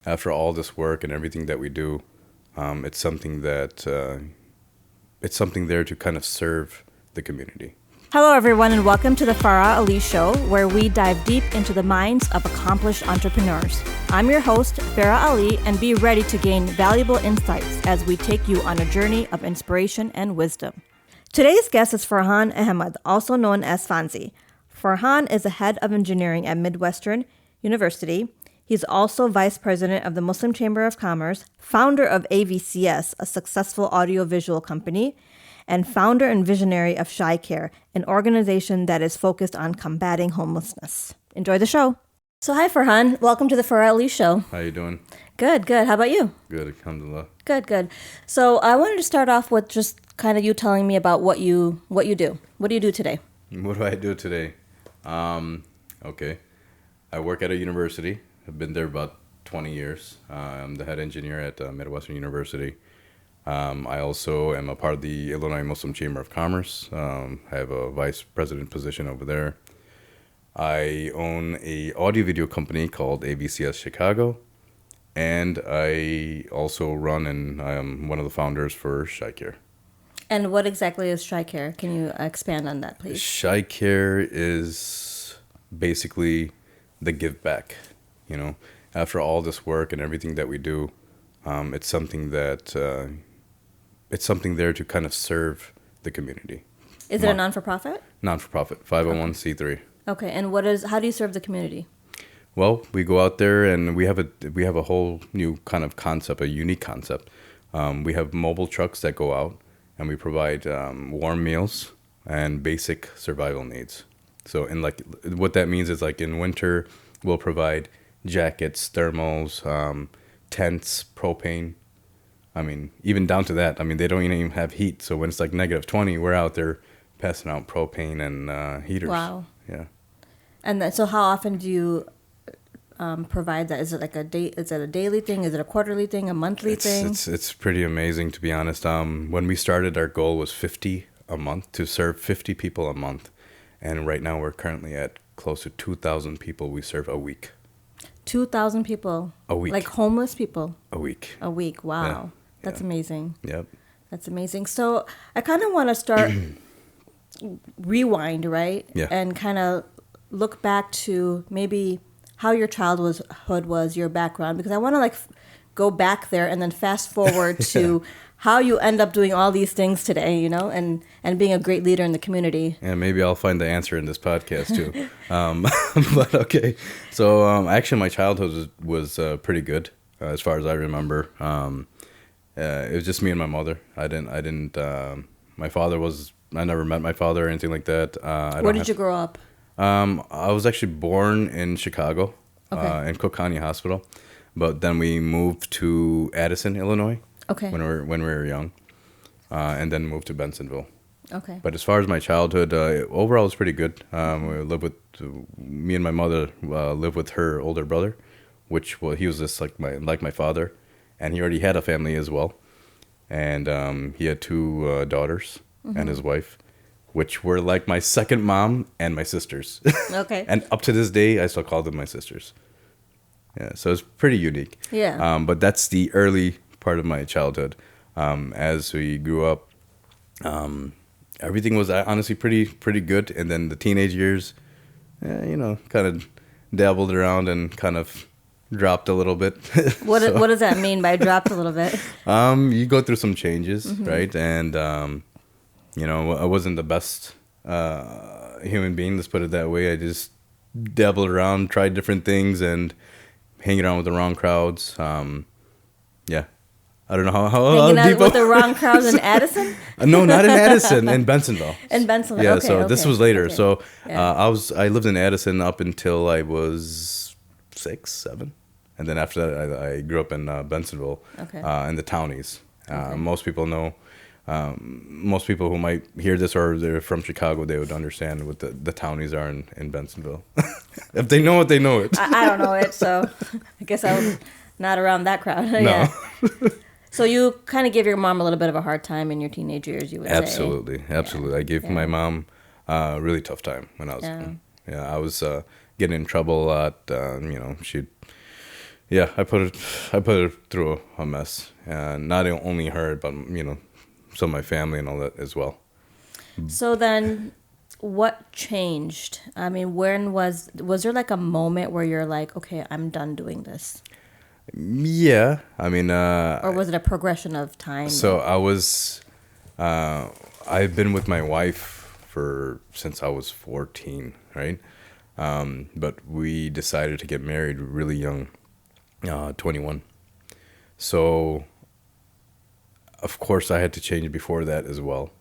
After all this work and everything that we do, it's something that it's something there to kind of serve the community. Hello, everyone, and welcome to the Farhan Ali Show, where we dive deep into the minds of accomplished entrepreneurs. I'm your host, Farhan Ali, and be ready to gain valuable insights as we take you on a journey of inspiration and wisdom. Today's guest is Farhan Ahmed, also known as Fanzi. Farhan is the head of engineering at Midwestern University. He's also vice president of the Muslim Chamber of Commerce, founder of AVCS, a successful audiovisual company, and founder and visionary of Shy Care, an organization that is focused on combating homelessness. Enjoy the show. So hi, Farhan. Welcome to the Farhan Ali Show. How you doing? Good. How about you? Good, alhamdulillah. Good. So I wanted to start off with just kind of you telling me about what you do. What do you do today? What do I do today? Okay. I work at a university. I've been there about 20 years. I'm the head engineer at Midwestern University. I also am a part of the Illinois Muslim Chamber of Commerce. I have a vice president position over there. I own a audio-video company called AVCS Chicago. And I also run and I am one of the founders for Shy Care. And what exactly is Shy Care? Can you expand on that, please? Shy Care is basically the give back. You know, after all this work and everything that we do, it's something that it's something there to kind of serve the community. Is it a non-for-profit? Non-for-profit, 501c3. Okay, and how do you serve the community? Well, we go out there and we have a whole new kind of concept, a unique concept. We have mobile trucks that go out and we provide warm meals and basic survival needs. So, what that means is like in winter, we'll provide jackets, thermals, tents, propane. I mean, even down to that. I mean, they don't even have heat. So when it's like -20, we're out there passing out propane and heaters. Wow. Yeah. And so how often do you provide that? Is it like is it a daily thing? Is it a quarterly thing? A monthly thing? It's pretty amazing, to be honest. When we started, our goal was 50 a month, to serve 50 people a month. And right now we're currently at close to 2,000 people we serve a week. 2,000 people? A week. Like homeless people? A week. A week, wow. Yeah. That's amazing. Yep. That's amazing. So I kind of want to start, rewind, right? Yeah. And kind of look back to maybe how your childhood was, your background, because I want to go back there and then fast forward to how you end up doing all these things today, you know, and being a great leader in the community. Yeah, maybe I'll find the answer in this podcast too. But okay. So actually my childhood was pretty good as far as I remember. It was just me and my mother. I never met my father or anything like that. Where did you grow up? I was actually born in Chicago, in Cook County Hospital, but then we moved to Addison, Illinois. Okay. When we were young, and then moved to Bensenville. Okay. But as far as my childhood, overall, it was pretty good. Me and my mother lived with her older brother, he was just like my father, and he already had a family as well, and he had two daughters and his wife, which were like my second mom and my sisters. Okay. And up to this day, I still call them my sisters. Yeah, so it's pretty unique. Yeah. But that's the early part of my childhood. As we grew up, everything was honestly pretty good. And then the teenage years, kind of dabbled around and kind of dropped a little bit. What does that mean by dropped a little bit? You go through some changes, right? And, I wasn't the best human being, let's put it that way. I just dabbled around, tried different things, and hanging around with the wrong crowds. Yeah. I don't know how hanging out with the wrong crowds in Addison? No, not in Addison, in Bensenville. In Bensenville, yeah. Okay, So this was later. Okay. So Yeah. I lived in Addison up until I was 6, 7, and then after that I grew up in Bensenville, in the townies. Most people know. Most people who might hear this or they're from Chicago, they would understand what the townies are in Bensenville. If they know it, they know it. I don't know it, so I guess I was not around that crowd. No. Yeah. So you kind of gave your mom a little bit of a hard time in your teenage years, you would say. Absolutely. Yeah. I gave my mom a really tough time when I was I was getting in trouble a lot. Yeah, I put it through a mess, and not only her, but some of my family and all that as well. So then, what changed? I mean, when was there like a moment where you're like, okay, I'm done doing this? Yeah, I mean, Or was it a progression of time? so I've been with my wife since I was 14, right? But we decided to get married really young, 21. So, of course, I had to change before that as well.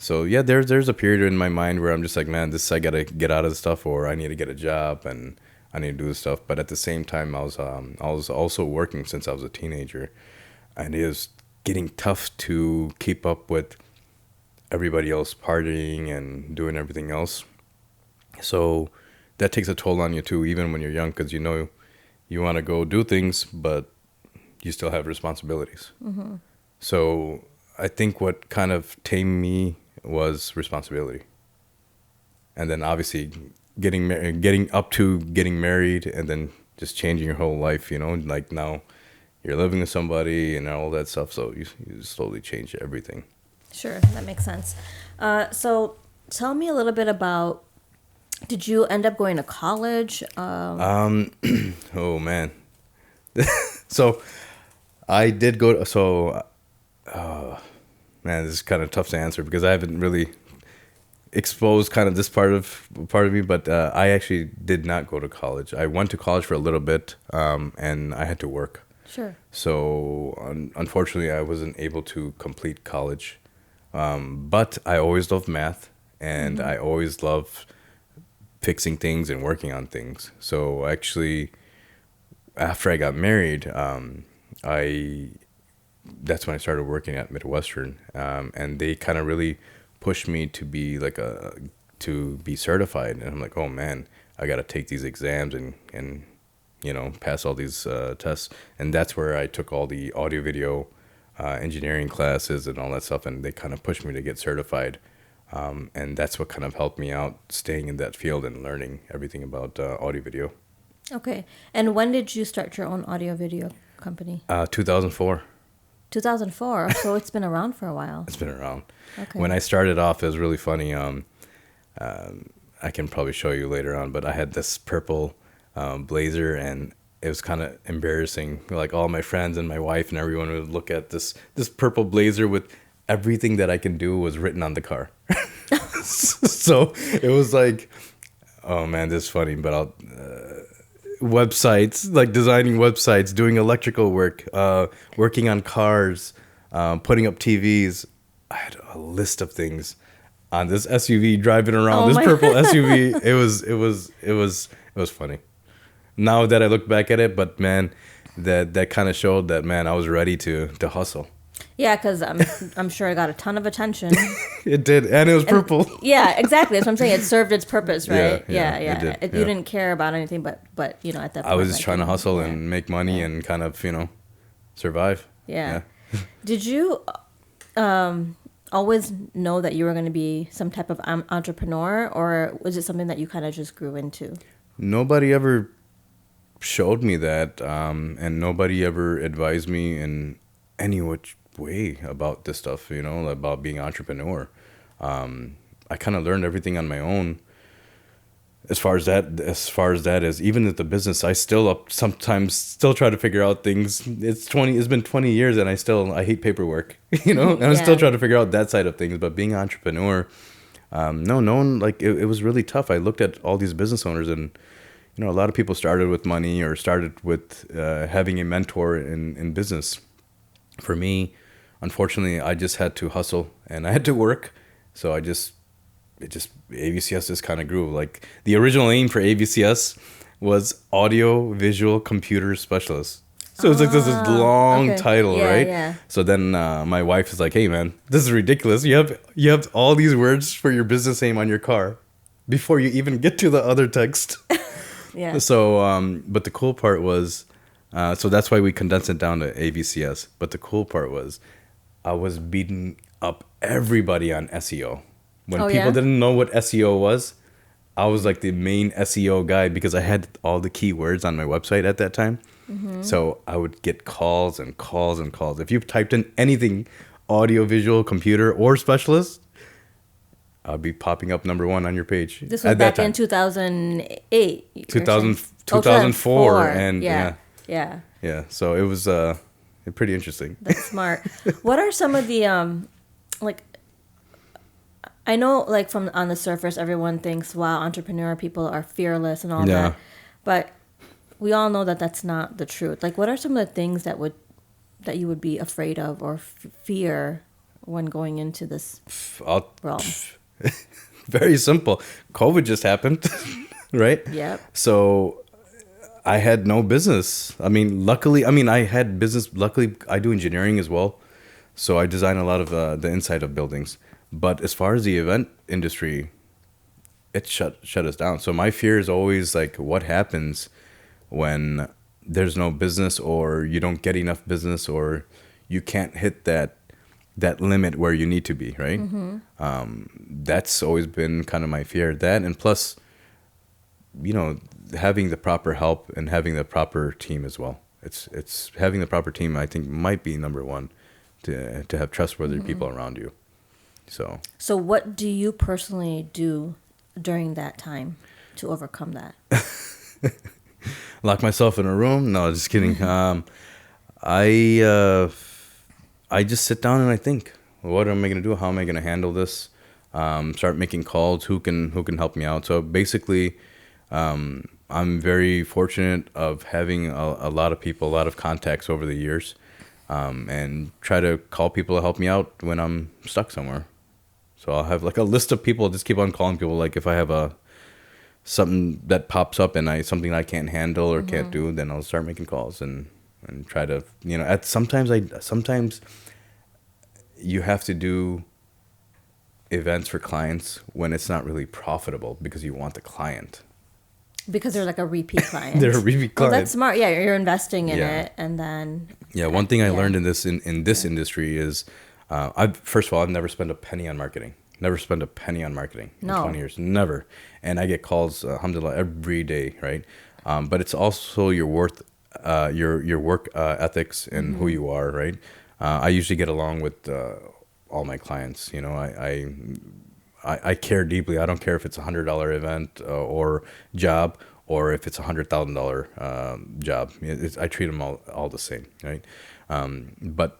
So yeah, there's a period in my mind where I'm just like, man, I gotta get out of this stuff, or I need to get a job and I need to do this stuff. But at the same time, I was also working since I was a teenager, and it was getting tough to keep up with everybody else partying and doing everything else. So that takes a toll on you too, even when you're young, because you want to go do things, but you still have responsibilities. Mm-hmm. So I think what kind of tamed me was responsibility, and then obviously getting up to getting married, and then just changing your whole life. Like now you're living with somebody and all that stuff. So you slowly change everything. Sure, that makes sense. So tell me a little bit about. Did you end up going to college? Oh man. So I did go. Man, this is kind of tough to answer because I haven't really exposed kind of this part of me. But I actually did not go to college. I went to college for a little bit, and I had to work. Sure. So unfortunately, I wasn't able to complete college. But I always loved math, and I always loved fixing things and working on things. So actually, after I got married, that's when I started working at Midwestern, and they kind of really pushed me to be to be certified. And I'm like, oh man, I got to take these exams and pass all these tests. And that's where I took all the audio video engineering classes and all that stuff, and they kind of pushed me to get certified. And that's what kind of helped me out staying in that field and learning everything about audio video. Okay. And when did you start your own audio video company? 2004. 2004. So it's been around for a while. It's been around. Okay. When I started off, it was really funny. I can probably show you later on, but I had this purple blazer, and it was kind of embarrassing. Like all my friends and my wife and everyone would look at this purple blazer with everything that I can do was written on the car. So it was like, oh man, this is funny. But websites, like designing websites, doing electrical work, working on cars, putting up TVs. I had a list of things on this SUV driving around, this purple SUV. It was funny. Now that I look back at it, but man, that kind of showed that, man, I was ready to hustle. Yeah, because I'm sure it got a ton of attention. It did, and it was purple. Yeah, exactly. That's what I'm saying. It served its purpose, right? Yeah, It did. You didn't care about anything, but at that point. I was just trying to hustle and make money and kind of, survive. Yeah. Did you always know that you were going to be some type of entrepreneur, or was it something that you kind of just grew into? Nobody ever showed me that, and nobody ever advised me in any which way about this stuff, about being an entrepreneur. I kind of learned everything on my own. As far as that is, even at the business, I sometimes try to figure out things. It's been 20 years, and I hate paperwork, and I'm still trying to figure out that side of things. But being an entrepreneur, no one, like, it was really tough. I looked at all these business owners, and a lot of people started with money or started with having a mentor in business. For me, unfortunately, I just had to hustle and I had to work. So AVCS just kind of grew. Like, the original aim for AVCS was audio visual computer specialist. So it's like this long title, right? Yeah. So then my wife is like, "Hey man, this is ridiculous. You have all these words for your business name on your car before you even get to the other text." Yeah. So but the cool part was, so that's why we condensed it down to AVCS. But the cool part was, I was beating up everybody on SEO. When people didn't know what SEO was, I was like the main SEO guy because I had all the keywords on my website at that time. So I would get calls and calls and calls. If you typed in anything, audiovisual, computer, or specialist, I'd be popping up number one on your page. This was at back that time. in 2008. 2004. And yeah. So it was pretty interesting. That's smart. What are some of the like? I know, like, from on the surface, everyone thinks, "Wow, entrepreneur people are fearless and all that," but we all know that that's not the truth. Like, what are some of the things that you would be afraid of or fear when going into this realm? Very simple. COVID just happened, right? Yep. So I had no business. I mean, luckily, I had business. Luckily, I do engineering as well. So I design a lot of the inside of buildings. But as far as the event industry, it shut us down. So my fear is always like, what happens when there's no business, or you don't get enough business, or you can't hit that limit where you need to be, right? That's always been kind of my fear. That, and plus, having the proper help and having the proper team as well. It's having the proper team, I think, might be number one to have trustworthy people around you. So what do you personally do during that time to overcome that? Lock myself in a room? No, just kidding. I just sit down and I think, what am I going to do? How am I going to handle this? Start making calls. Who can help me out? So basically, I'm very fortunate of having a lot of people, a lot of contacts over the years, and try to call people to help me out when I'm stuck somewhere. So I'll have like a list of people. Just keep on calling people. Like if I have something that pops up and something I can't handle or can't do, then I'll start making calls and try to, sometimes you have to do events for clients when it's not really profitable because you want the client. Because they're like a repeat client. They're a repeat client. Well, that's smart. Yeah, you're investing in it, and then. Yeah, one thing I learned in this industry is, first of all, I've never spent a penny on marketing. Never spent a penny on marketing in 20 years. Never. And I get calls, alhamdulillah, every day, right? But it's also your work ethics and who you are, right? I usually get along with all my clients. I care deeply. I don't care if it's $100 event or job, or if it's $100,000 job. I treat them all the same, right? But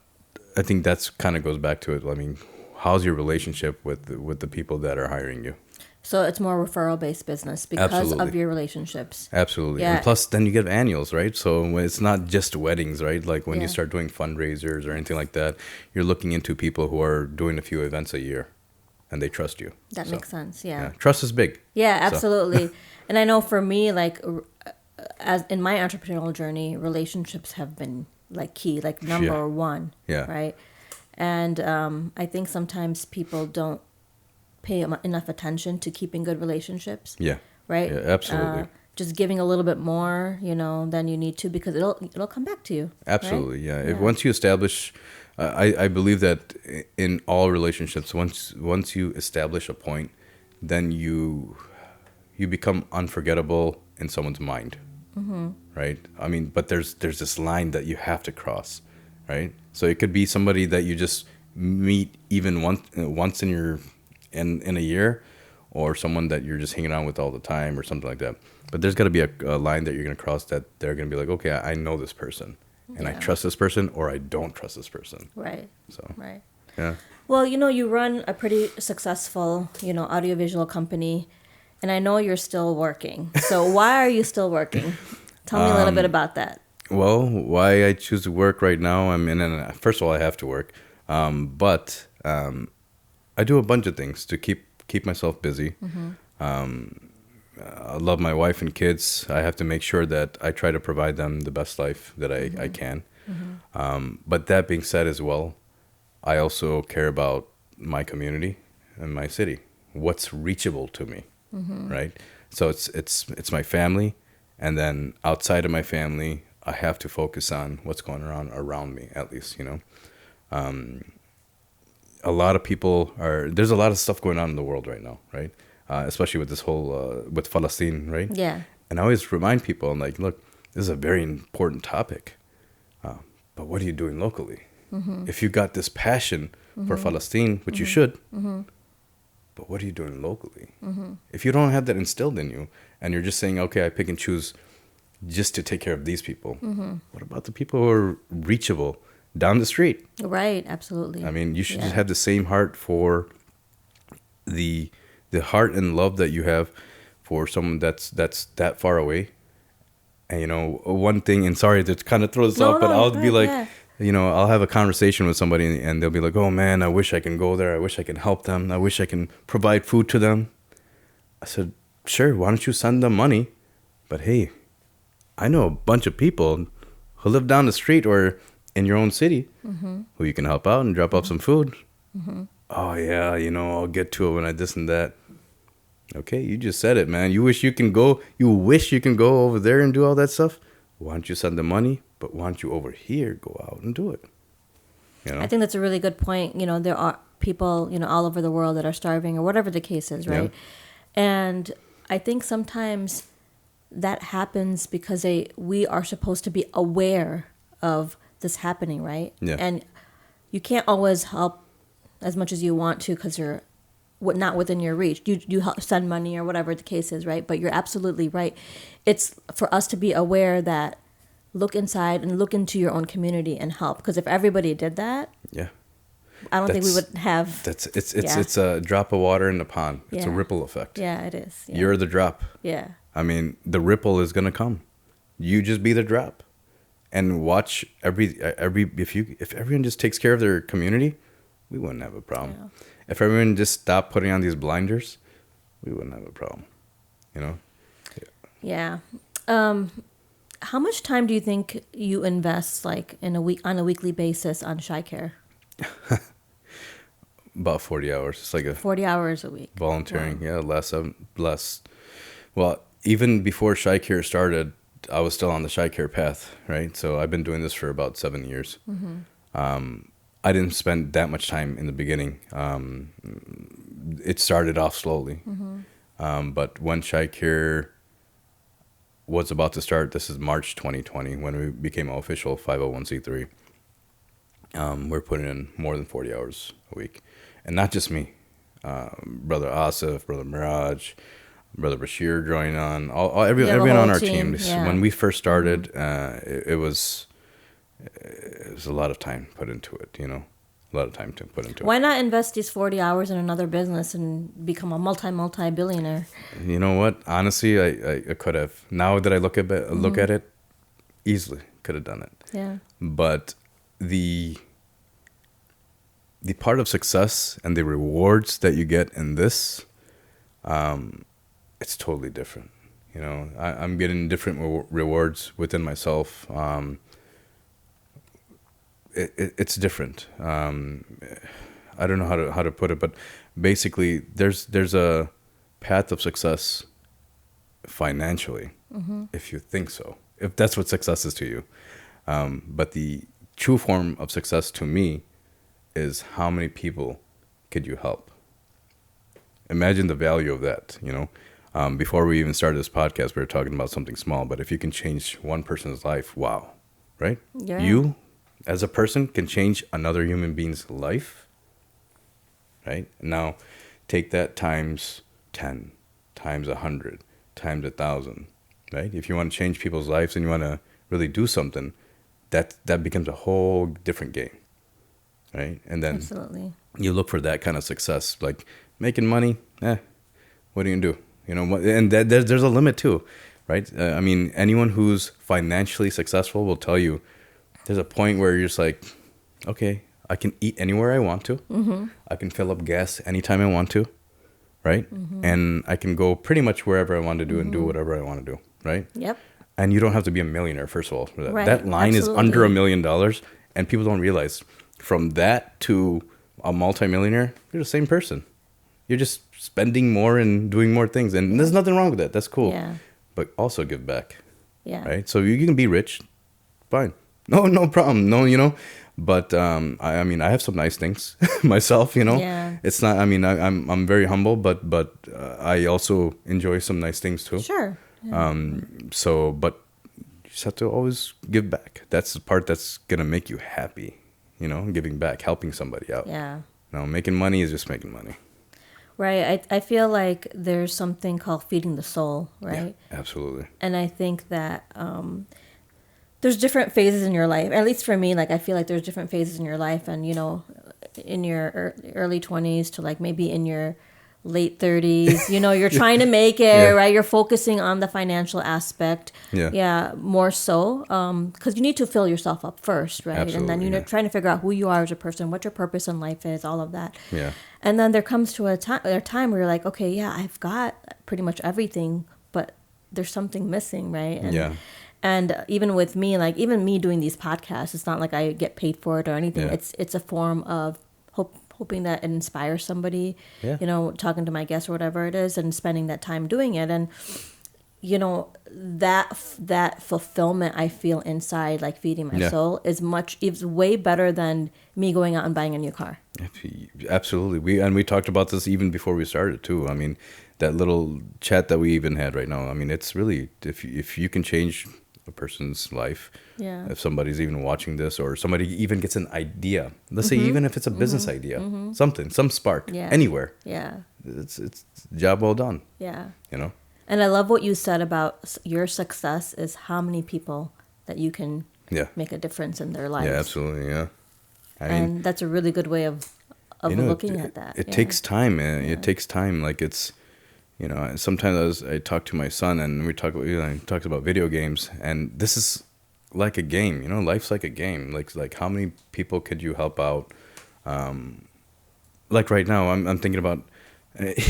I think that's kind of goes back to it. I mean, how's your relationship with the people that are hiring you? So it's more referral-based business because of your relationships. Absolutely. Yeah. And plus, then you get annuals, right? So it's not just weddings, right? Like when you start doing fundraisers or anything like that, you're looking into people who are doing a few events a year, and they trust you. That makes sense, yeah. Trust is big. Yeah, absolutely. And I know for me, like, as in my entrepreneurial journey, relationships have been like key, like number one, right? And I think sometimes people don't pay enough attention to keeping good relationships. Yeah. Right? Yeah, absolutely. Just giving a little bit more, than you need to, because it'll come back to you. Absolutely, right? yeah. Once you establish, I believe that in all relationships, once you establish a point, then you become unforgettable in someone's mind, right? I mean, but there's this line that you have to cross, right? So it could be somebody that you just meet even once in a year, or someone that you're just hanging out with all the time or something like that. But there's got to be a line that you're going to cross that they're going to be like, okay, I know this person, and I trust this person, or I don't trust this person. Right. So. Right. Yeah. Well, you run a pretty successful, audiovisual company, and I know you're still working. So why are you still working? Tell me a little bit about that. Well, why I choose to work right now, first of all, I have to work, but I do a bunch of things to keep myself busy. I love my wife and kids. I have to make sure that I try to provide them the best life that I can. But that being said as well, I also care about my community and my city. What's reachable to me, right? So it's my family, and then outside of my family, I have to focus on what's going on around me, at least, a lot of people there's a lot of stuff going on in the world right now, right? especially with this whole with Palestine, right? Yeah. And I always remind people, I'm like, look, this is a very important topic, but what are you doing locally? If you got this passion for Palestine, which you should, but what are you doing locally? If you don't have that instilled in you, and you're just saying, okay, I pick and choose just to take care of these people, what about the people who are reachable down the street? Right. Absolutely. I mean, you should just have the same heart for the heart and love that you have for someone that's that far away. And, you know, one thing, and sorry to kind of throw this out, but I'll be like, you know, I'll have a conversation with somebody and they'll be like, oh man, I wish I can go there. I wish I can help them. I wish I can provide food to them. I said, sure, why don't you send them money? But hey, I know a bunch of people who live down the street or in your own city who you can help out and drop off some food. Oh yeah, you know, I'll get to it when I this and that. Okay, you just said it, man. You wish you can go over there and do all that stuff. Why don't you send the money? But why don't you over here go out and do it? You know? I think that's a really good point. You know, there are people, you know, all over the world that are starving or whatever the case is, right? Yeah. And I think sometimes that happens because we are supposed to be aware of this happening, right? Yeah. And you can't always help as much as you want to because you're not within your reach. You help send money or whatever the case is, right? But you're absolutely right. It's for us to be aware that look inside and look into your own community and help. Because if everybody did that, I don't think we would have. It's a drop of water in the pond. It's a ripple effect. Yeah, it is. Yeah. You're the drop. Yeah. I mean, the ripple is gonna come. You just be the drop, and watch if everyone just takes care of their community, we wouldn't have a problem. Yeah. If everyone just stopped putting on these blinders, we wouldn't have a problem. You know? Yeah. How much time do you think you invest, like on a weekly basis, on Shy Care? About 40 hours. It's like 40 hours a week. Volunteering, wow. Yeah, less. Well, even before Shy Care started, I was still on the Shy Care path, right? So I've been doing this for about 7 years. I didn't spend that much time in the beginning. It started off slowly. But when Shy Care was about to start, this is March 2020, when we became an official 501c3. We're putting in more than 40 hours a week. And not just me. Brother Asif, Brother Miraj, Brother Bashir joined on. Everyone on our team. Yeah. When we first started, it was a lot of time put into it, you know. A lot of time to put into it. Why not invest these 40 hours in another business and become a multi-billionaire? You know what? Honestly, I could have. Now that I look at it, easily could have done it. Yeah. But the part of success and the rewards that you get in this, it's totally different. You know, I'm getting different rewards within myself. It's different. I don't know how to put it, but basically, there's a path of success financially, if you think so, if that's what success is to you. But the true form of success to me is how many people could you help? Imagine the value of that, you know. Before we even started this podcast, we were talking about something small, but if you can change one person's life, wow, right? Yeah. You, as a person, can change another human being's life, right? Now, take that times 10, times 100, times 1,000, right? If you want to change people's lives and you want to really do something, that becomes a whole different game, right? And then absolutely, you look for that kind of success, like making money. What are you gonna do? You know, and there's a limit too, right? I mean, anyone who's financially successful will tell you there's a point where you're just like, okay, I can eat anywhere I want to. I can fill up gas anytime I want to, right? And I can go pretty much wherever I want to do and do whatever I want to do, right? Yep. And you don't have to be a millionaire, first of all. Right. That line Absolutely. is under $1 million, and people don't realize from that to a multimillionaire, you're the same person. You're just spending more and doing more things, and there's nothing wrong with that. That's cool. Yeah. But also give back. Yeah. Right? So you can be rich, fine. No problem. No, you know, But I mean, I have some nice things myself, you know. Yeah. It's not. I mean, I'm very humble, but I also enjoy some nice things too. Sure. Yeah. So, but you just have to always give back. That's the part that's gonna make you happy, you know, giving back, helping somebody out. Yeah. No, making money is just making money. Right. I feel like there's something called feeding the soul, right? Yeah, absolutely. And I think that there's different phases in your life. At least for me, like I feel like there's different phases in your life, and you know, in your early 20s to like maybe in your late 30s, you know, you're trying to make it, Yeah. right? You're focusing on the financial aspect. Yeah. Yeah, more so. Because you need to fill yourself up first, right? And then Absolutely, you're yeah. trying to figure out who you are as a person, what your purpose in life is, all of that. Yeah. And then there comes to a time where you're like, okay, yeah, I've got pretty much everything, but there's something missing, right? And, Yeah. And even with me, like even me doing these podcasts, it's not like I get paid for it or anything. Yeah. It's a form of hoping that it inspires somebody, Yeah. you know, talking to my guests or whatever it is, and spending that time doing it. And you know, that fulfillment I feel inside, like feeding my Yeah. soul, is way better than me going out and buying a new car. Absolutely. We talked about this even before we started too. I mean, that little chat that we even had right now. I mean, it's really if you can change a person's life. Yeah. If somebody's even watching this, or somebody even gets an idea, let's say even if it's a business idea, some spark, Yeah. anywhere, Yeah. it's job well done. Yeah. You know. And I love what you said about your success is how many people that you can Yeah. make a difference in their lives. Yeah. Absolutely. Yeah. I mean, And that's a really good way of you know, looking at that. It Yeah. takes time, man. Yeah. It takes time. Like it's, you know, sometimes I talk to my son and we talk about, you know, he talks about video games, and this is like a game, you know, life's like a game. Like how many people could you help out? Like right now, I'm thinking about,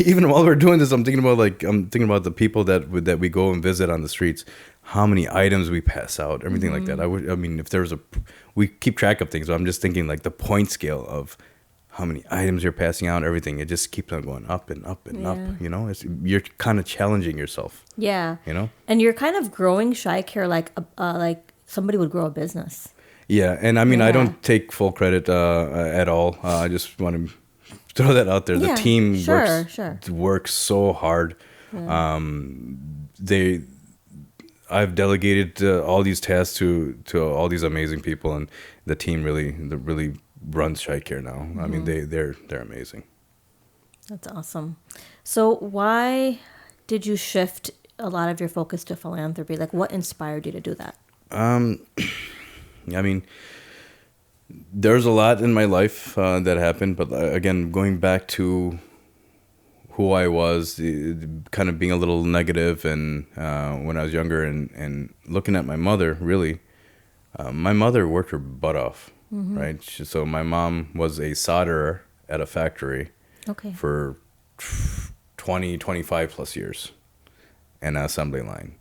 even while we're doing this, I'm thinking about the people that we go and visit on the streets, how many items we pass out, everything like that. I mean, if there was we keep track of things, but I'm just thinking like the point scale of how many items you're passing out, everything. It just keeps on going up and up and Yeah. up. You know, you're kind of challenging yourself. Yeah. You know. And you're kind of growing ShyCare like somebody would grow a business. Yeah, and I mean, I Yeah. don't take full credit at all. I just want to throw that out there. Yeah, The team sure. works so hard. I've delegated all these tasks to all these amazing people, and the team really runs ShyCare now. I mean, they're amazing. That's awesome. So why did you shift a lot of your focus to philanthropy? Like what inspired you to do that? I mean, there's a lot in my life that happened, but again, going back to who I was, kind of being a little negative, and when I was younger, and looking at my mother, really, my mother worked her butt off, right? So my mom was a solderer at a factory Okay. for 25 plus years, and an assembly line.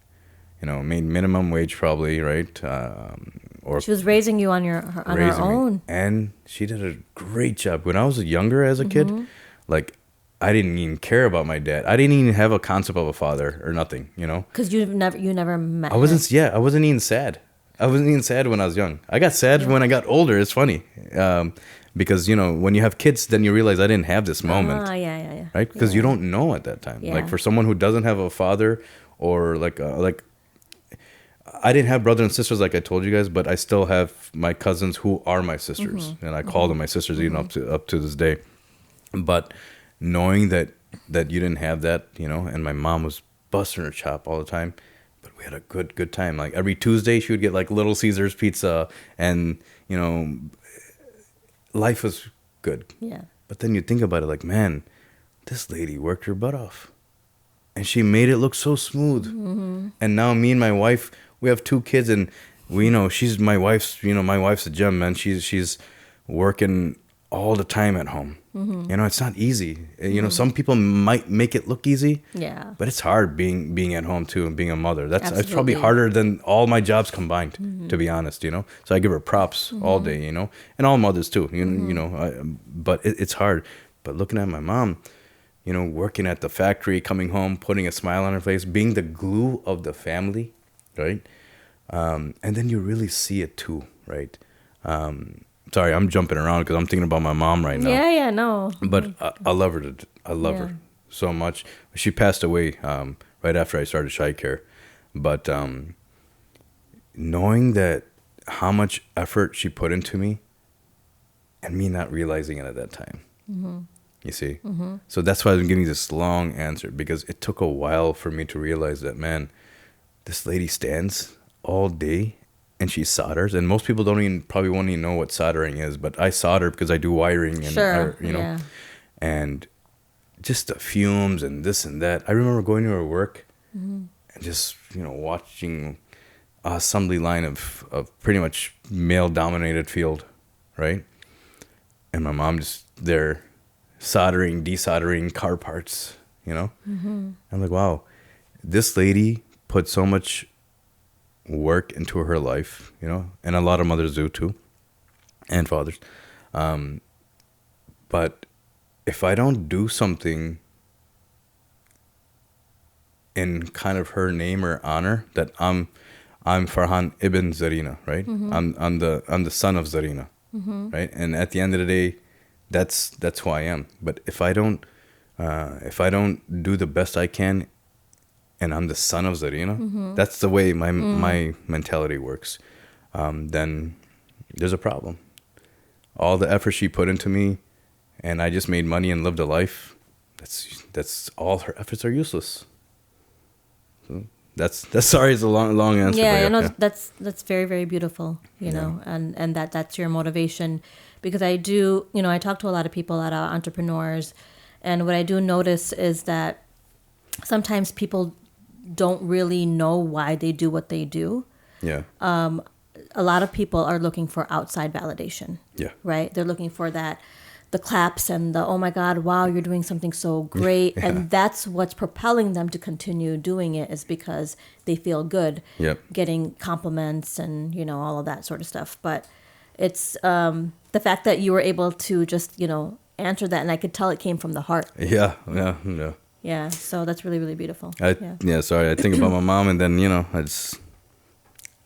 You know, made minimum wage probably, right? Or She was raising you on her raising me. own. And she did a great job. When I was younger as a kid, like, I didn't even care about my dad. I didn't even have a concept of a father or nothing, you know? Because you never met I wasn't even sad. I wasn't even sad when I was young. I got sad when I got older. It's funny. Because, you know, when you have kids, then you realize I didn't have this moment. Yeah. Right? Because you don't know at that time. Yeah. Like, for someone who doesn't have a father, or like I didn't have brothers and sisters like I told you guys, but I still have my cousins who are my sisters, and I call them my sisters even up to this day. But knowing that you didn't have that, you know, and my mom was busting her chop all the time, but we had a good time. Like every Tuesday, she would get like Little Caesars pizza, and you know, life was good. Yeah. But then you think about it, like, man, this lady worked her butt off, and she made it look so smooth. And now me and my wife, we have 2 kids, and we, you know, my wife's a gem, man. She's working all the time at home. You know, it's not easy. You know, some people might make it look easy. Yeah. But it's hard being at home too, and being a mother. It's probably Absolutely. harder than all my jobs combined, to be honest. You know, so I give her props all day. You know, and all mothers too. You know, but it's hard. But looking at my mom, you know, working at the factory, coming home, putting a smile on her face, being the glue of the family, right? And then you really see it too, right? sorry, I'm jumping around because I'm thinking about my mom right now. Yeah, no. But I love her. I love Yeah. her so much. She passed away right after I started Shy Care. But knowing that how much effort she put into me and me not realizing it at that time. You see? So that's why I'm giving this long answer, because it took a while for me to realize that, man, this lady stands all day and she solders. And most people probably won't even know what soldering is, but I solder because I do wiring and, Sure. you know, Yeah. and just the fumes and this and that. I remember going to her work and just, watching a assembly line of pretty much male dominated field, right? And my mom just there soldering, desoldering car parts, I'm like, wow, this lady put so much work into her life, and a lot of mothers do too, and fathers. But if I don't do something in kind of her name or honor, that I'm Farhan ibn Zarina, right? I'm the son of Zarina, right? And at the end of the day, that's who I am. But if I don't do the best I can, and I'm the son of Zarina, that's the way my mentality works. Then there's a problem. All the effort she put into me, and I just made money and lived a life. That's all her efforts are useless. So that's sorry, it's a long answer. Yeah, but that's very, very beautiful, know, and that's your motivation, because I do, I talk to a lot of people, a lot of entrepreneurs, and what I do notice is that sometimes people don't really know why they do what they do. Yeah. A lot of people are looking for outside validation. Yeah. Right? They're looking for the claps and the, oh my God, wow, you're doing something so great. Yeah. And that's what's propelling them to continue doing it, is because they feel good. Yep. Getting compliments and, all of that sort of stuff. But it's the fact that you were able to just, answer that, and I could tell it came from the heart. Yeah. Yeah, so that's really, really beautiful. Sorry, I think about my mom, and then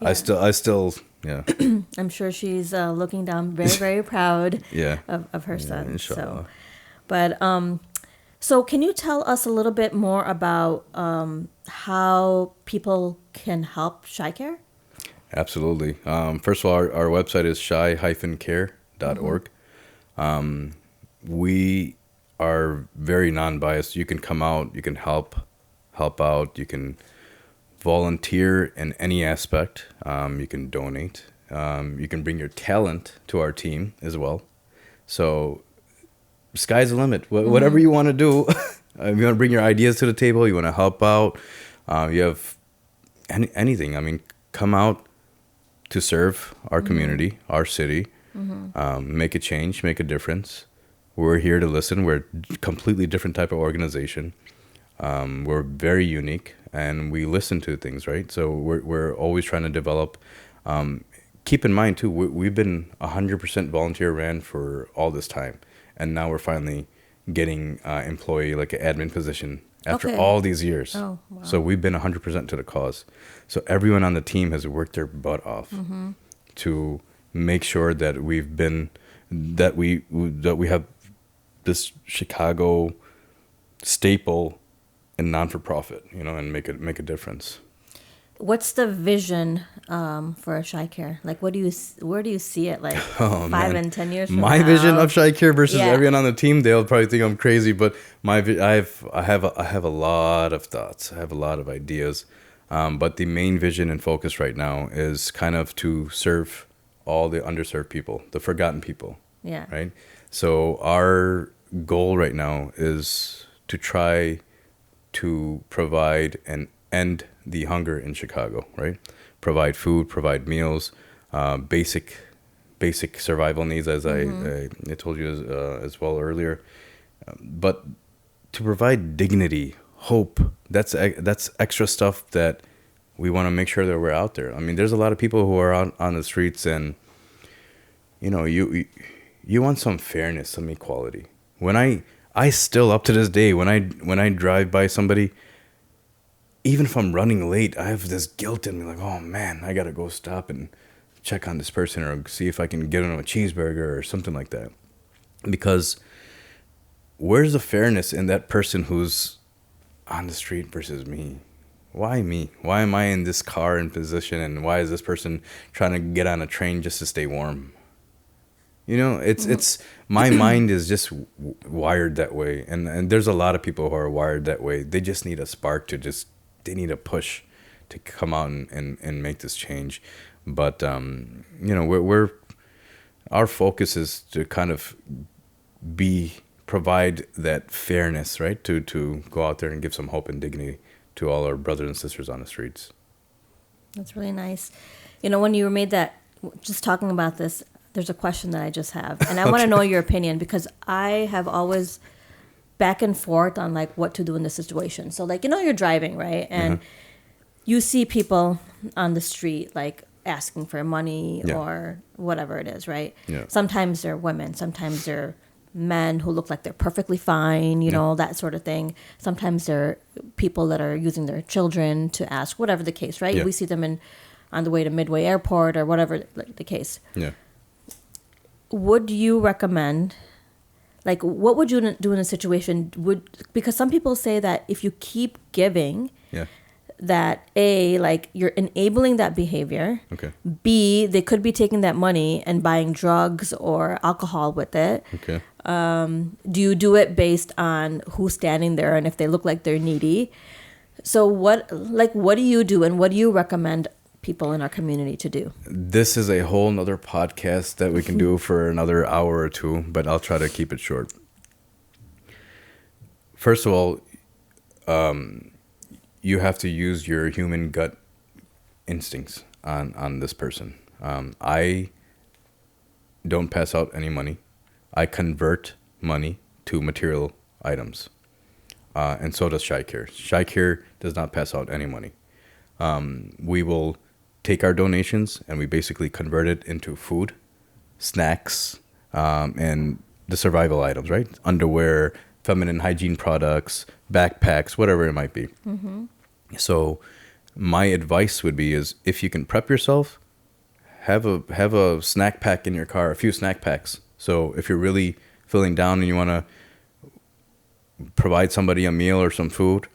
I still yeah. I'm sure she's looking down very, very proud Yeah. of her son. Inshallah. So can you tell us a little bit more about how people can help Shy Care? Absolutely. First of all, our website is shy-care.org. We are very non-biased. You can come out, you can help out, you can volunteer in any aspect. You can donate. You can bring your talent to our team as well. So sky's the limit. Whatever you want to do, if you want to bring your ideas to the table, you want to help out, you have anything. I mean, come out to serve our community, our city, make a change, make a difference. We're here to listen. We're a completely different type of organization. We're very unique, and we listen to things, right? So we're always trying to develop. Keep in mind, too, we've been 100% volunteer ran for all this time, and now we're finally getting employee, like an admin position after all these years. Oh, wow. So we've been 100% to the cause. So everyone on the team has worked their butt off to make sure that we have this Chicago staple and non-for-profit, and make a difference. What's the vision for Shy Care? Like, where do you see it, like 5 and 10 years from My now? vision of Shy Care versus Yeah. everyone on the team, they'll probably think I'm crazy, but I have a lot of thoughts. I have a lot of ideas, but the main vision and focus right now is kind of to serve all the underserved people, the forgotten people. Yeah. Right. So our goal right now is to try to provide and end the hunger in Chicago, right? Provide food, provide meals, basic survival needs, as I told you as well earlier. But to provide dignity, hope, that's extra stuff that we want to make sure that we're out there. I mean, there's a lot of people who are out on the streets, and you want some fairness, some equality. When I still, up to this day, when I drive by somebody, even if I'm running late, I have this guilt in me, like, oh man, I gotta go stop and check on this person or see if I can get them a cheeseburger or something like that. Because where's the fairness in that person who's on the street versus me? Why me? Why am I in this car in position, and why is this person trying to get on a train just to stay warm? You know, it's my mind is just wired that way, and there's a lot of people who are wired that way. They just need a spark they need a push to come out and make this change. But you know, our focus is to kind of provide that fairness, right? To go out there and give some hope and dignity to all our brothers and sisters on the streets. That's really nice. You know, when you made that, just talking about this, there's a question that I just have, and I want to know your opinion, because I have always back and forth on like what to do in this situation. So like, you know, you're driving, right? And you see people on the street like asking for money or whatever it is, right? Yeah. Sometimes they're women, sometimes they're men who look like they're perfectly fine, you know, that sort of thing. Sometimes they're people that are using their children to ask, whatever the case, right? Yeah. We see them on the way to Midway Airport or whatever the case. Yeah. Would you recommend, like, what would you do in a situation? Because some people say that if you keep giving, that A, like, you're enabling that behavior. Okay. B, they could be taking that money and buying drugs or alcohol with it. Okay. Do you do it based on who's standing there and if they look like they're needy? So what do you do, and what do you recommend people in our community to do? This is a whole nother podcast that we can do for another hour or two, but I'll try to keep it short. First of all, you have to use your human gut instincts on this person. I don't pass out any money. I convert money to material items. And so does Shy Care. Shy Care does not pass out any money. We will take our donations and we basically convert it into food, snacks, and the survival items, right? Underwear, feminine hygiene products, backpacks, whatever it might be. Mm-hmm. So my advice would be is if you can prep yourself, have a snack pack in your car, a few snack packs. So if you're really feeling down and you want to provide somebody a meal or some food,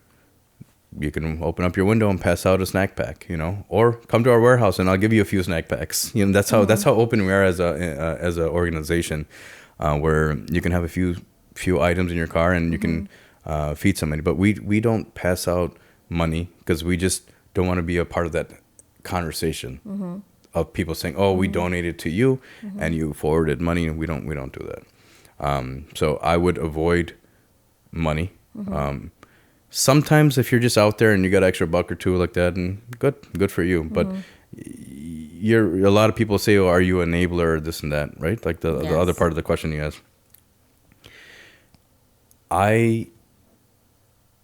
you can open up your window and pass out a snack pack, you know, or come to our warehouse and I'll give you a few snack packs. You know, that's how open we are as a organization, where you can have a few items in your car and you can feed somebody. But we don't pass out money because we just don't want to be a part of that conversation of people saying, "Oh, we donated to you and you forwarded money." We don't do that. So I would avoid money. Sometimes if you're just out there and you got an extra buck or two like that, and good for you. But a lot of people say, "Oh, are you an enabler?" Or this and that, right? Like the other part of the question you asked. I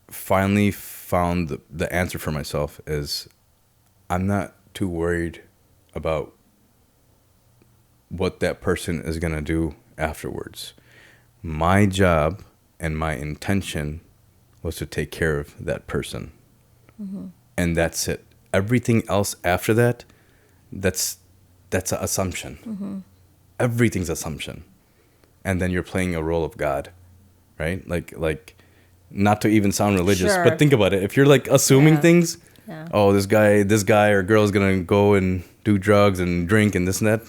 finally found the answer for myself is I'm not too worried about what that person is going to do afterwards. My job and my intention was to take care of that person. And that's it. Everything else after that, that's an assumption. Everything's assumption. And then you're playing a role of God, right? Like not to even sound religious, but think about it. If you're like assuming things, oh, this guy or girl is going to go and do drugs and drink and this and that.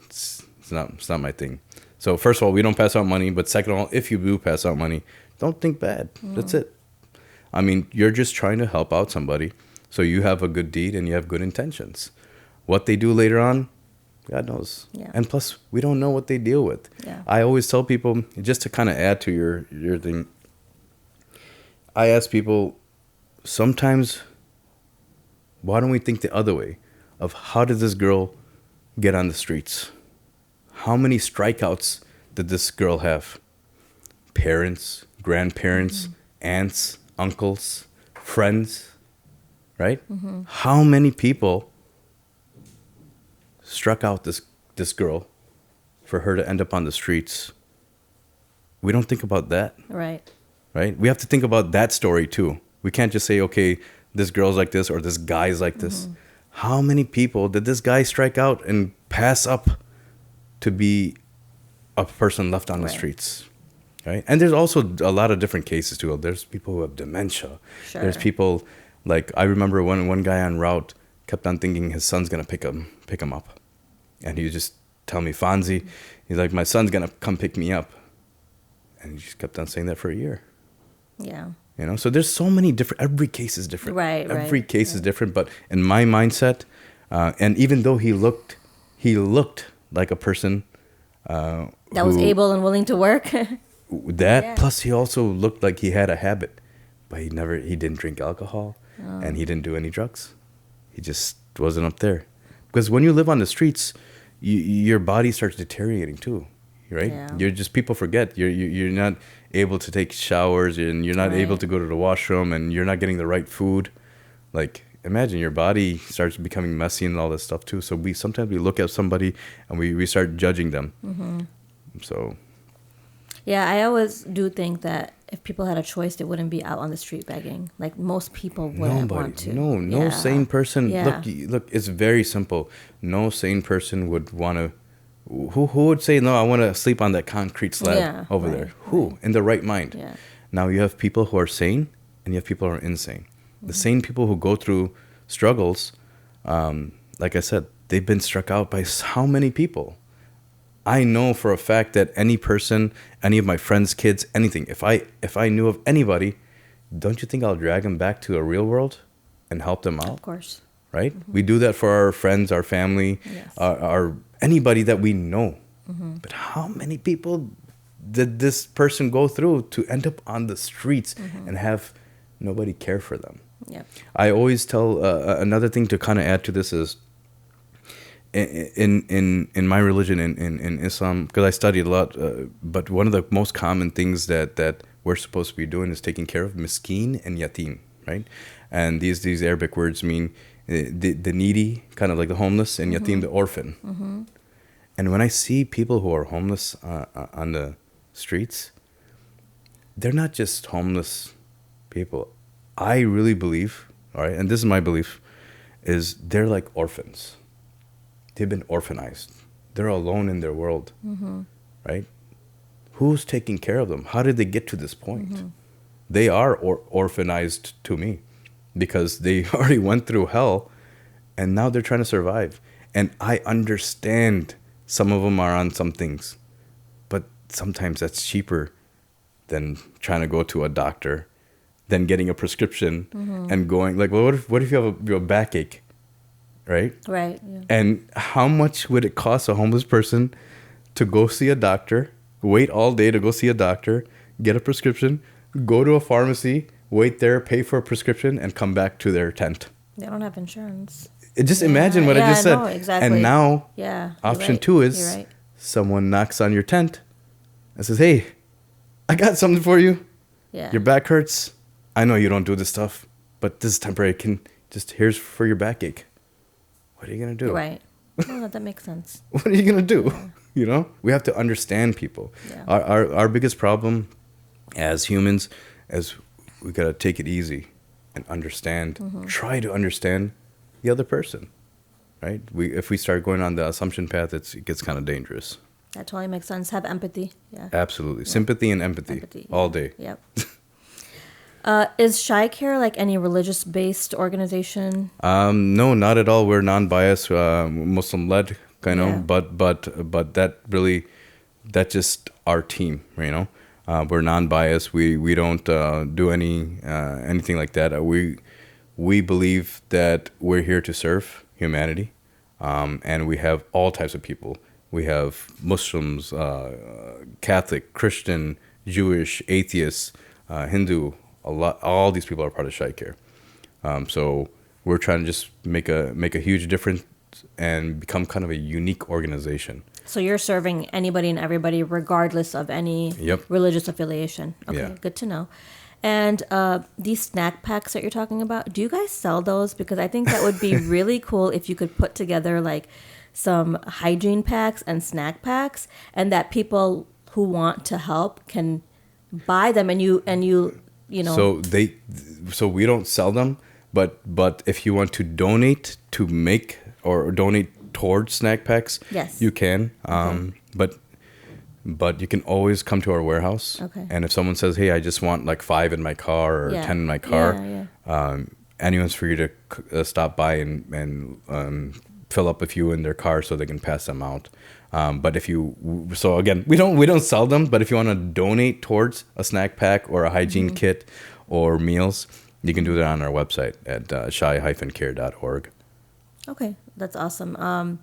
It's not my thing. So first of all, we don't pass out money, but second of all, if you do pass out money, don't think bad. That's it. I mean, you're just trying to help out somebody. So you have a good deed and you have good intentions. What they do later on, God knows. Yeah. And plus, we don't know what they deal with. Yeah. I always tell people, just to kind of add to your thing, I ask people, sometimes, why don't we think the other way of how did this girl get on the streets? How many strikeouts did this girl have? Parents, grandparents, aunts, uncles, friends, right? How many people struck out this girl for her to end up on the streets? We don't think about that. Right. We have to think about that story too. We can't just say, okay, this girl's like this or this guy's like this. How many people did this guy strike out and pass up to be a person left on the streets? Right? And there's also a lot of different cases too. There's people who have dementia. Sure. There's people, like, I remember one guy en route kept on thinking his son's going to pick him up. And he would just tell me, Fonzie, he's like, my son's going to come pick me up. And he just kept on saying that for a year. Yeah. You know, so there's so many different, every case is different. Right, Every case is different. But in my mindset, and even though he looked like a person that was able and willing to work. Plus he also looked like he had a habit, but he didn't drink alcohol and he didn't do any drugs. He just wasn't up there. Because when you live on the streets, your body starts deteriorating too, right? Yeah. You're just, people forget you're not able to take showers and you're not able to go to the washroom and you're not getting the right food. Like, imagine your body starts becoming messy and all this stuff too. So sometimes we look at somebody and we start judging them. Mm-hmm. So. Yeah, I always do think that if people had a choice, they wouldn't be out on the street begging. Like, most people wouldn't want to. No sane person. Yeah. Look, it's very simple. No sane person would want to. Who would say, no, I want to sleep on that concrete slab over there? Who? In the right mind? Yeah. Now, you have people who are sane and you have people who are insane. The sane people who go through struggles, like I said, they've been struck out by how many people? I know for a fact that any person, any of my friends' kids, anything, if I knew of anybody, don't you think I'll drag them back to a real world and help them out? Of course. Right? Mm-hmm. We do that for our friends, our family, our anybody that we know. Mm-hmm. But how many people did this person go through to end up on the streets and have nobody care for them? Yep. I always tell another thing to kind of add to this is, in my religion, in Islam, because I studied a lot, but one of the most common things that we're supposed to be doing is taking care of miskin and yatim, right? And these Arabic words mean the needy, kind of like the homeless, and yatim, the orphan. Mm-hmm. And when I see people who are homeless on the streets, they're not just homeless people. I really believe, all right, and this is my belief, is they're like orphans. They've been orphanized. They're alone in their world, right? Who's taking care of them? How did they get to this point? Mm-hmm. They are orphanized to me because they already went through hell and now they're trying to survive. And I understand some of them are on some things, but sometimes that's cheaper than trying to go to a doctor, than getting a prescription and going, like, well, what if you have a backache? Right? Right. Yeah. And how much would it cost a homeless person to go see a doctor, wait all day to go see a doctor, get a prescription, go to a pharmacy, wait there, pay for a prescription, and come back to their tent? They don't have insurance. Just imagine what I just said. No, exactly. And now, option 2 is someone knocks on your tent and says, hey, I got something for you. Yeah. Your back hurts. I know you don't do this stuff, but this is temporary. Here's for your backache. What are you going to do? Right. No, that makes sense. What are you going to do? Yeah. You know, we have to understand people. Yeah. Our biggest problem as humans is we got to take it easy and understand, try to understand the other person, right? If we start going on the assumption path, it gets kind of dangerous. That totally makes sense. Have empathy. Yeah. Absolutely. Yeah. Sympathy and empathy all day. Yep. Is Shy Care like any religious-based organization? No, not at all. We're non-biased, Muslim-led, kind of. But that's just our team, you know. We're non-biased. We don't do anything like that. We believe that we're here to serve humanity, and we have all types of people. We have Muslims, Catholic, Christian, Jewish, atheists, Hindu. All these people are part of Shy Care. So we're trying to just make a huge difference and become kind of a unique organization. So you're serving anybody and everybody regardless of any religious affiliation. Okay, good to know. And these snack packs that you're talking about, do you guys sell those? Because I think that would be really cool if you could put together like some hygiene packs and snack packs, and that people who want to help can buy them, and you know. So we don't sell them, But if you want to donate to make or donate towards snack packs, yes, you can. But you can always come to our warehouse. Okay. And if someone says, "Hey, I just want like 5 in my car or 10 in my car," anyone's free to stop by and fill up a few in their car so they can pass them out. But so again, we don't sell them. But if you want to donate towards a snack pack or a hygiene kit or meals, you can do that on our website at shy-care.org. Okay, that's awesome.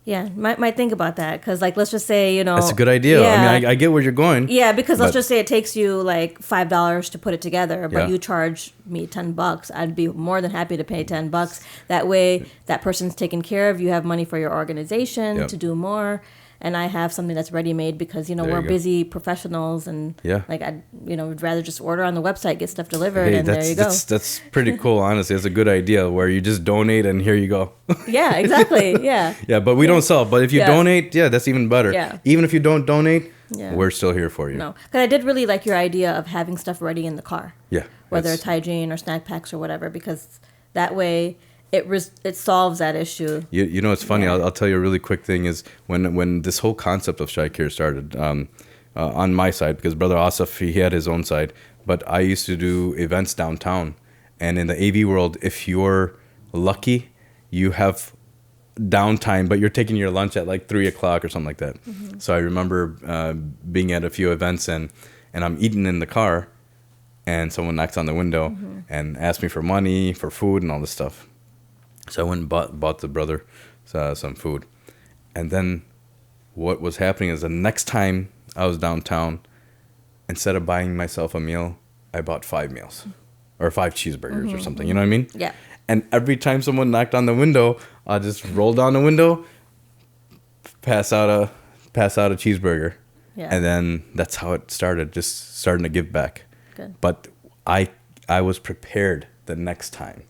Yeah, might think about that because, like, let's just say, That's a good idea. Yeah, I mean, I get where you're going. Yeah, because let's just say it takes you like $5 to put it together, but Yeah. you charge me $10. I'd be more than happy to pay $10. That way, that person's taken care of. You have money for your organization Yep. to do more, and I have something that's ready made because There we're you go. busy professionals, and like I would rather just order on the website, get stuff delivered, Hey, and there you go. that's pretty cool. Honestly, it's a good idea where you just donate and here you go. Yeah, exactly. Yeah. Yeah, but we don't sell. But if you donate, that's even better. Yeah. Even if you don't donate, Yeah. we're still here for you. No, because I did really like your idea of having stuff ready in the car. Yeah. Whether it's hygiene or snack packs or whatever, because that way it solves that issue. You know, it's funny. I'll tell you a really quick thing is when this whole concept of Shy Care started on my side, because Brother Asif, he had his own side, but I used to do events downtown. And in the AV world, if you're lucky, you have downtime, but you're taking your lunch at like 3 o'clock or something like that. Mm-hmm. So I remember being at a few events and I'm eating in the car and someone knocks on the window and asks me for money, for food and all this stuff. So I went and bought the brother some food. And then what was happening is the next time I was downtown, instead of buying myself a meal, I bought 5 meals or 5 cheeseburgers or something. You know what I mean? Yeah. And every time someone knocked on the window, I just roll down the window, pass out a cheeseburger. Yeah. And then that's how it started, just starting to give back. Good. But I was prepared the next time.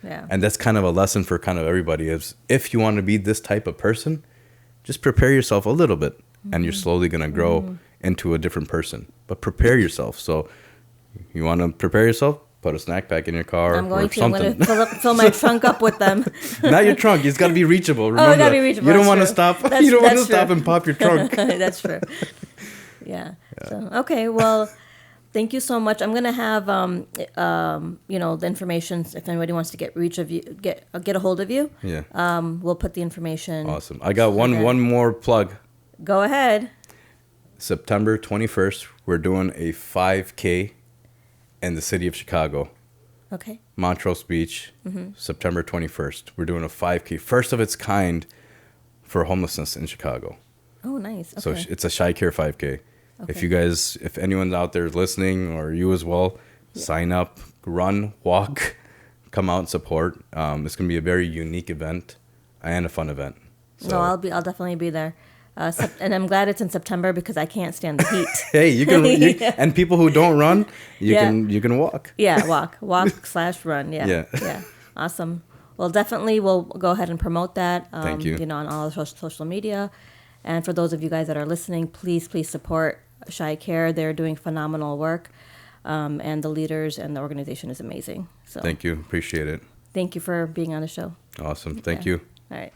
Yeah. And that's kind of a lesson for kind of everybody is if you want to be this type of person, just prepare yourself a little bit and you're slowly going to grow into a different person. But prepare yourself. So you want to prepare yourself? Put a snack pack in your car I'm going or something. I'm going to fill my trunk up with them. Not your trunk. It's got to be reachable. Remember it got to be reachable. You don't That's want to true. stop. You don't want to stop and pop your trunk. That's true. Yeah. So, okay. Well, thank you so much. I'm going to have, the information if anybody wants to get a hold of you. Yeah. We'll put the information. Awesome. I got one more plug. Go ahead. September 21st, we're doing a 5K in the city of Chicago. Okay. Montrose Beach, September 21st. We're doing a 5K, first of its kind for homelessness in Chicago. Oh, nice. Okay. So it's a Shy Care 5K. Okay. If anyone's out there listening or you as well, sign up, run, walk, come out and support. It's going to be a very unique event and a fun event. So. No, I'll definitely be there. And I'm glad it's in September because I can't stand the heat. Hey, you can, and people who don't run, you can walk. Yeah, walk/run. Yeah. Yeah. Awesome. Well, definitely we'll go ahead and promote that. Thank you. On all social media. And for those of you guys that are listening, please support Shy Care. They're doing phenomenal work. And the leaders and the organization is amazing. So thank you. Appreciate it. Thank you for being on the show. Awesome. Thank you. All right.